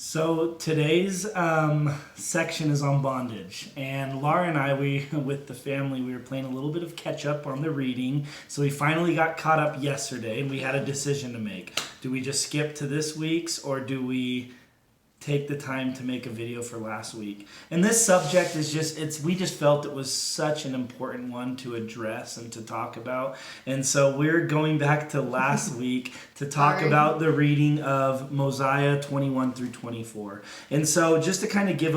So today's section is on bondage, and Laura and I, with the family, we were playing a little bit of catch up on the reading. So we finally got caught up yesterday, and we had a decision to make. Do we just skip to this week's, or do we take the time to make a video for last week? And this subject is we just felt it was such an important one to address and to talk about. And so we're going back to last week to talk about the reading of Mosiah 21 through 24. And so just to kind of paint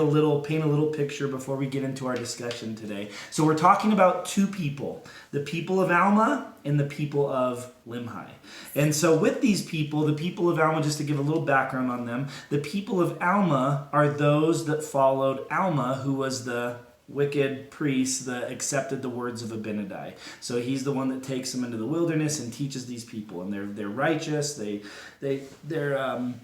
a little picture before we get into our discussion today. So we're talking about two people, the people of Alma and the people of Limhi. And so with these people, the people of Alma, just to give a little background on them, the people of Alma are those that followed Alma, who was the wicked priest that accepted the words of Abinadi. So he's the one that takes them into the wilderness and teaches these people, and they're righteous. They're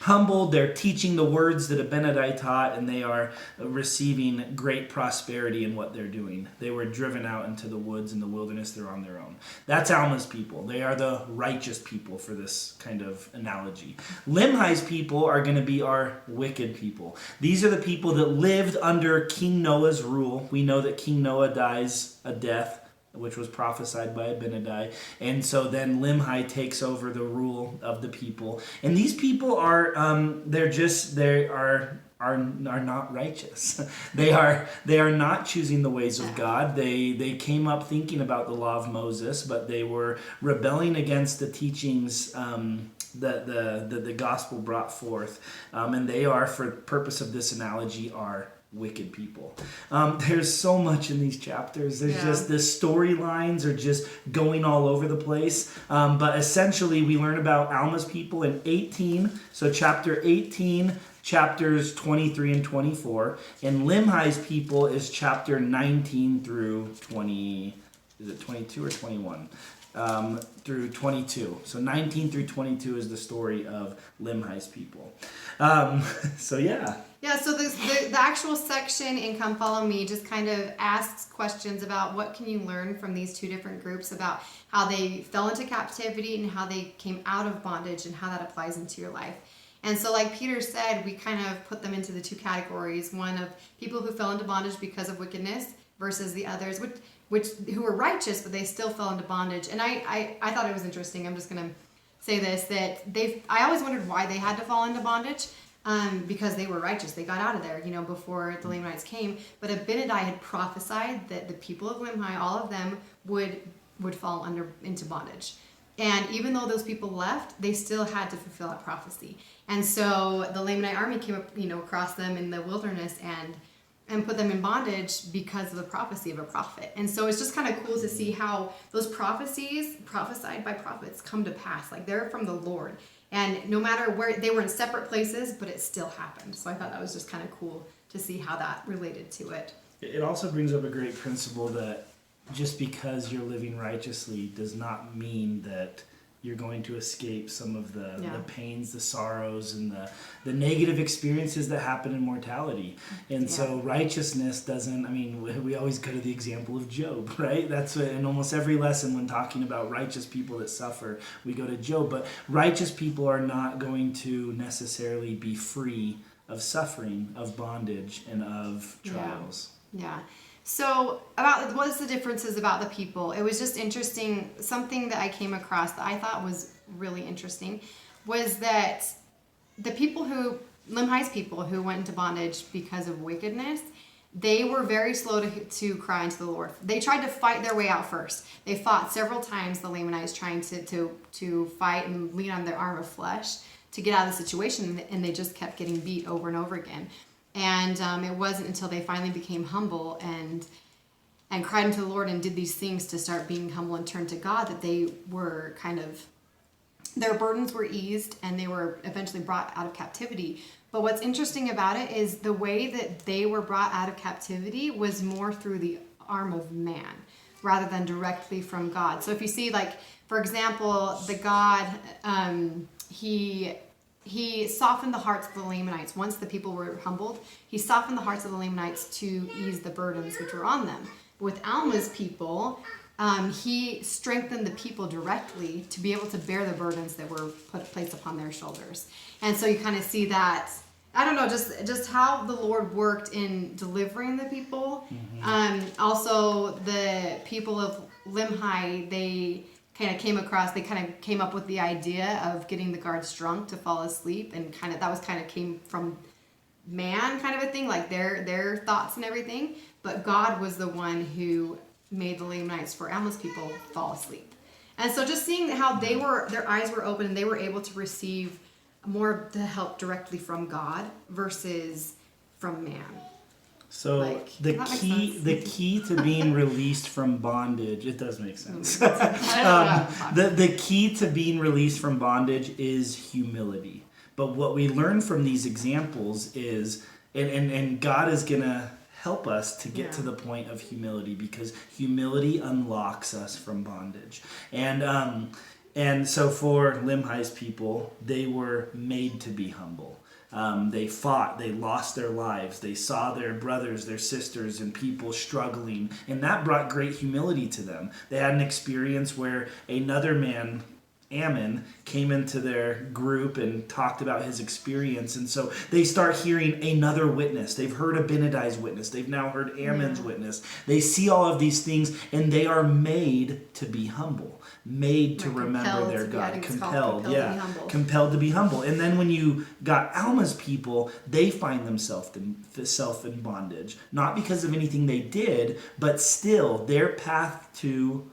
humbled. They're teaching the words that Abinadi taught, and they are receiving great prosperity in what they're doing. They were driven out into the woods and the wilderness. They're on their own. That's Alma's people. They are the righteous people for this kind of analogy. Limhi's people are going to be our wicked people. These are the people that lived under King Noah's rule. We know that King Noah dies a death, which was prophesied by Abinadi. And so then Limhi takes over the rule of the people. And these people are not righteous. They are not choosing the ways of God. They came up thinking about the law of Moses, but they were rebelling against the teachings that the gospel brought forth. And they are, for the purpose of this analogy, are wicked people. There's so much in these chapters. There's just the storylines are just going all over the place. But essentially, we learn about Alma's people in 18. So chapter 18, chapters 23 and 24. And Limhi's people is chapter 19 through 20. Is it 22 or 21? Through 22. So 19 through 22 is the story of Limhi's people. Yeah, so the actual section in Come Follow Me just kind of asks questions about what can you learn from these two different groups, about how they fell into captivity and how they came out of bondage and how that applies into your life. And so like Peter said, we kind of put them into the two categories, one of people who fell into bondage because of wickedness versus the others, who were righteous, but they still fell into bondage. And I thought it was interesting. I'm just going to say this, that I always wondered why they had to fall into bondage. Because they were righteous. They got out of there, before the Lamanites came. But Abinadi had prophesied that the people of Limhi, all of them, would fall into bondage. And even though those people left, they still had to fulfill that prophecy. And so the Lamanite army came up, across them in the wilderness and put them in bondage because of the prophecy of a prophet. And so it's just kind of cool to see how those prophecies prophesied by prophets come to pass. Like, they're from the Lord. And no matter where, they were in separate places, but it still happened. So I thought that was just kind of cool to see how that related to it. It also brings up a great principle that just because you're living righteously does not mean that you're going to escape some of the pains, the sorrows, and the negative experiences that happen in mortality. And so righteousness we always go to the example of Job, right? That's in almost every lesson when talking about righteous people that suffer, we go to Job. But righteous people are not going to necessarily be free of suffering, of bondage, and of trials. Yeah. So about what's the differences about the people? It was just interesting. Something that I came across that I thought was really interesting was that the people Limhi's people who went into bondage because of wickedness, they were very slow to cry unto the Lord. They tried to fight their way out first. They fought several times, the Lamanites, trying to fight and lean on their arm of flesh to get out of the situation, and they just kept getting beat over and over again. And it wasn't until they finally became humble and cried unto the Lord and did these things to start being humble and turn to God that they were their burdens were eased and they were eventually brought out of captivity. But what's interesting about it is the way that they were brought out of captivity was more through the arm of man rather than directly from God. So if you see, like, for example, the God, He softened the hearts of the Lamanites. Once the people were humbled, he softened the hearts of the Lamanites to ease the burdens which were on them. With Alma's people, he strengthened the people directly to be able to bear the burdens that were placed upon their shoulders. And so you kind of see that I don't know, just how the Lord worked in delivering the people. Also, the people of Limhi, they kind of came up with the idea of getting the guards drunk to fall asleep, and came from man kind of a thing, like their thoughts and everything. But God was the one who made the Lamanites, for Alma's people, fall asleep. And so just seeing how their eyes were open and they were able to receive more of the help directly from God versus from man. So the key to being released from bondage, it does make sense. The key to being released from bondage is humility. But what we learn from these examples is, and God is going to help us to get to the point of humility, because humility unlocks us from bondage. And so for Limhi's people, they were made to be humble. They fought, they lost their lives, they saw their brothers, their sisters, and people struggling, and that brought great humility to them. They had an experience where another man, Ammon, came into their group and talked about his experience, and so they start hearing another witness. They've heard Abinadi's witness, they've now heard Ammon's witness. They see all of these things, and they are made to be humble, made to remember their God, compelled to be humble. And then when you got Alma's people, they find themselves in bondage, not because of anything they did, but still their path to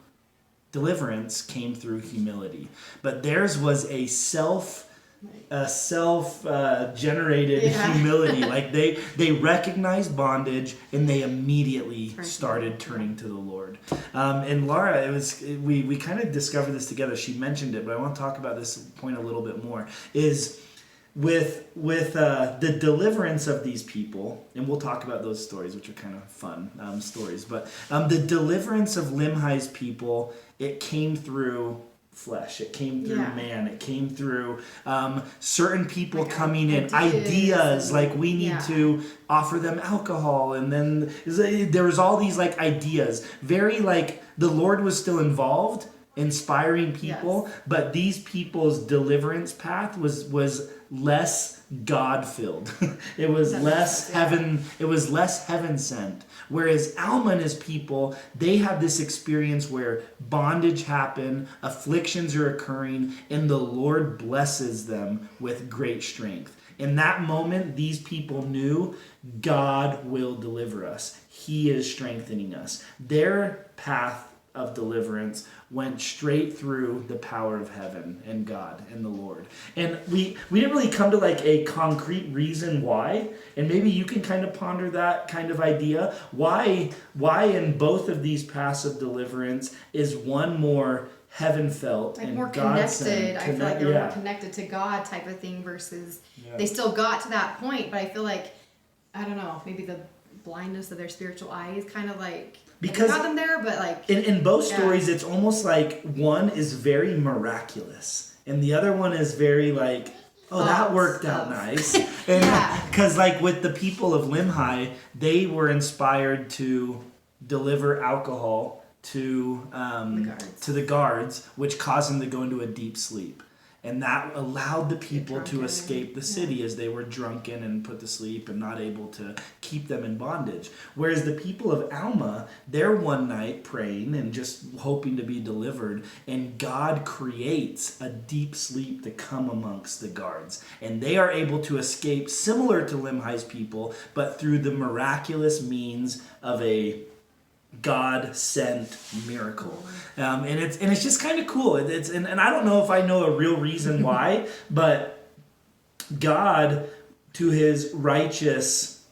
deliverance came through humility. But theirs was a self-generated humility. Like they recognized bondage and they immediately started turning to the Lord. And Laura, we kind of discovered this together. She mentioned it, but I want to talk about this point a little bit more. Is with the deliverance of these people, and we'll talk about those stories, which are kind of fun stories. But the deliverance of Limhi's people, it came through flesh, it came through man, it came through certain people coming in, ideas like we need to offer them alcohol, and then there was all these like ideas, very like the Lord was still involved, inspiring people, but these people's deliverance path was less God-filled. It was less heaven. It was less heaven sent. Whereas Alma and his people, they had this experience where bondage happened, afflictions are occurring, and the Lord blesses them with great strength. In that moment, these people knew God will deliver us. He is strengthening us. Their path of deliverance went straight through the power of heaven and God and the Lord. And we didn't really come to like a concrete reason why, and maybe you can kind of ponder that kind of idea. Why in both of these paths of deliverance is one more heaven felt and more God connected? I feel like they're more connected to God type of thing versus they still got to that point, but I feel like, I don't know, maybe the blindness of their spiritual eyes kind of like, because got them there, but like in both stories, it's almost like one is very miraculous and the other one is very like, that worked out nice. And because like with the people of Limhi, they were inspired to deliver alcohol to the guards, which caused them to go into a deep sleep. And that allowed the people to escape the city as they were drunken and put to sleep and not able to keep them in bondage. Whereas the people of Alma, they're one night praying and just hoping to be delivered, and God creates a deep sleep to come amongst the guards. And they are able to escape, similar to Limhi's people, but through the miraculous means of a God-sent miracle. And it's just kind of cool. And I don't know if I know a real reason why, but God to his righteous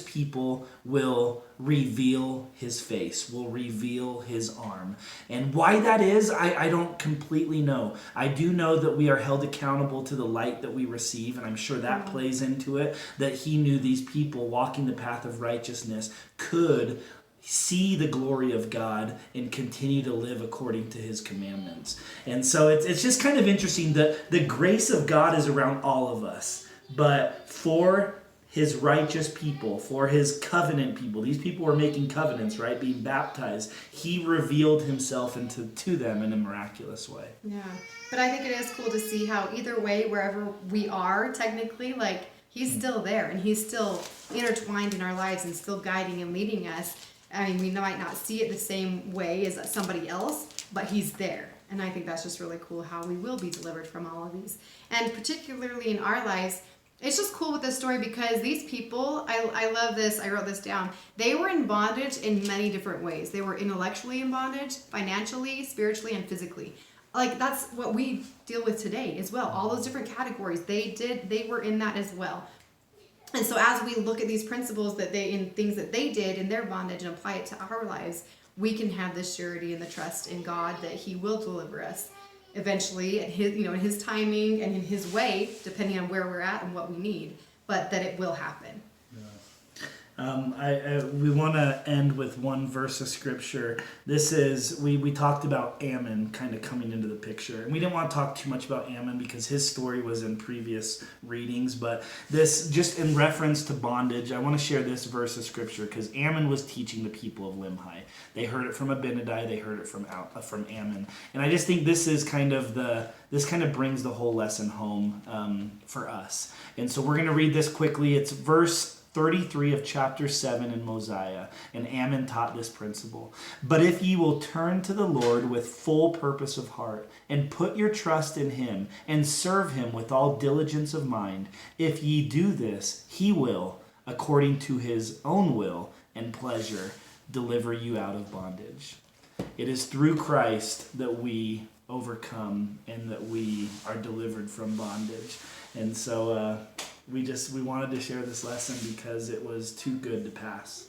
people will reveal his face, will reveal his arm. And why that is, I don't completely know. I do know that we are held accountable to the light that we receive, and I'm sure that plays into it, that he knew these people walking the path of righteousness could see the glory of God and continue to live according to his commandments. And so it's just kind of interesting that the grace of God is around all of us, but for his righteous people, for his covenant people, these people were making covenants, right, being baptized, he revealed himself to them in a miraculous way. Yeah, but I think it is cool to see how either way, wherever we are technically, like He's still there, and he's still intertwined in our lives and still guiding and leading us. I mean, we might not see it the same way as somebody else, but he's there. And I think that's just really cool how we will be delivered from all of these. And particularly in our lives, it's just cool with this story because these people, I love this, I wrote this down. They were in bondage in many different ways. They were intellectually in bondage, financially, spiritually, and physically. Like, that's what we deal with today as well. All those different categories, they were in that as well. And so as we look at these principles in things that they did in their bondage and apply it to our lives, we can have the surety and the trust in God that he will deliver us eventually at his, in his timing and in his way, depending on where we're at and what we need, but that it will happen. We want to end with one verse of scripture. This is, we talked about Ammon kind of coming into the picture. And we didn't want to talk too much about Ammon because his story was in previous readings. But this, just in reference to bondage, I want to share this verse of scripture because Ammon was teaching the people of Limhi. They heard it from Abinadi, they heard it from Ammon. And I just think this is this kind of brings the whole lesson home for us. And so we're going to read this quickly. It's verse 33 of chapter 7 in Mosiah, and Ammon taught this principle. But if ye will turn to the Lord with full purpose of heart, and put your trust in him, and serve him with all diligence of mind, if ye do this, he will, according to his own will and pleasure, deliver you out of bondage. It is through Christ that we overcome and that we are delivered from bondage. And so we wanted to share this lesson because it was too good to pass.